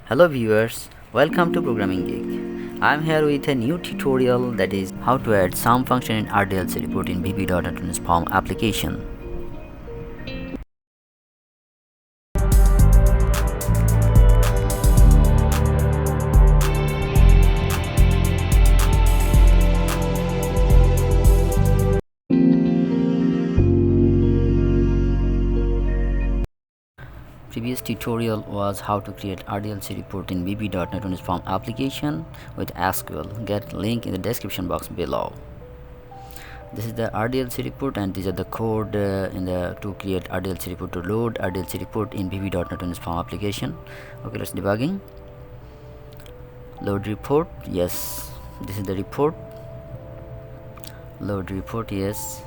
Hello viewers, welcome to Programming Geek. I am here with a new tutorial, that is how to add sum function in RDLC report in VB.NET Form application. Previous tutorial was how to create RDLC report in VB.NET Form application with SQL. Get link in the description box below. This is the RDLC report and these are the code to create RDLC report, to load RDLC report in VB.NET Form application. Okay, let's debugging. Load report, yes, this is the report. Load report, yes,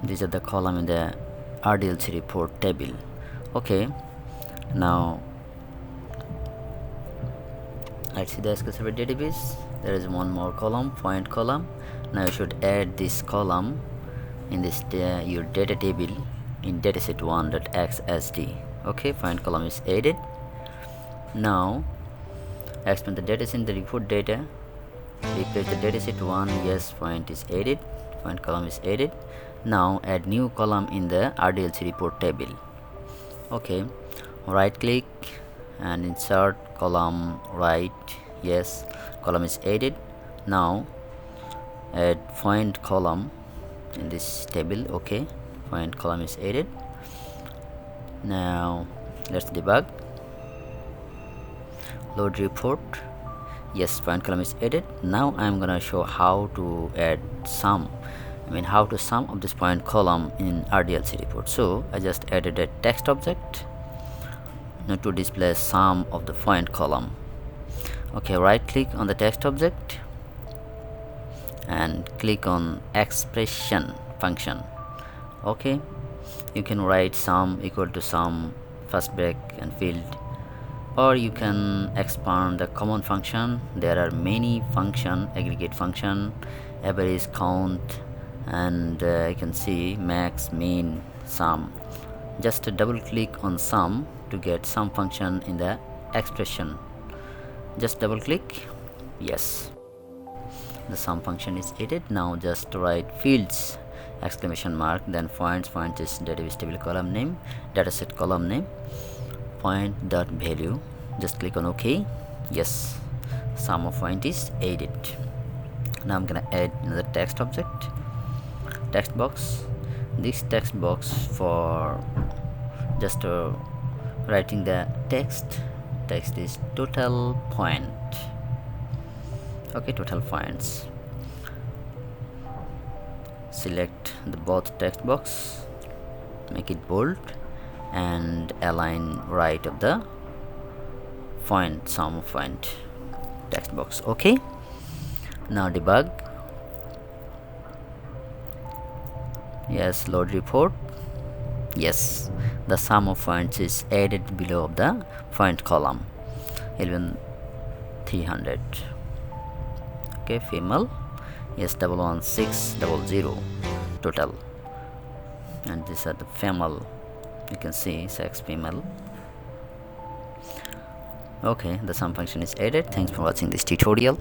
these are the column in the RDLC report table. Okay, now let's see the SQL Server database. There is one more column, point column. Now you should add this column in this your data table in dataset1.xsd. okay, point column is added. Now expand the dataset in the report data, replace the dataset1, yes, point is added, point column is added. Now add new column in the RDLC report table. Okay, right click and insert column right, yes, column is added. Now add point column in this table. Okay, point column is added. Now let's debug. Load report, yes, point column is added. Now I'm gonna show how to add sum, how to sum of this point column in RDLC report. So I just added a text object now to display sum of the point column. Okay, right click on the text object and click on expression function. Okay, you can write sum equal to sum, first break and field, or you can expand the common function. There are many function, aggregate function, average, count, and you can see max, min, sum. Just double click on sum to get sum function in the expression. Just double click, yes, the sum function is added. Now just write fields exclamation mark, then points, point is database table column name, dataset column name, point.value. just click on OK, yes, sum of point is added. Now I'm gonna add another text object, text box. This text box for just writing the text is total point. Okay, total points. Select the both text box, make it bold and align right of the point, sum of point text box. Okay, now debug. Yes, load report, yes, the sum of points is added below of the point column, 11300. Okay, female, yes, 11600 total, and these are the female, you can see sex female. Okay, the sum function is added. Thanks for watching this tutorial.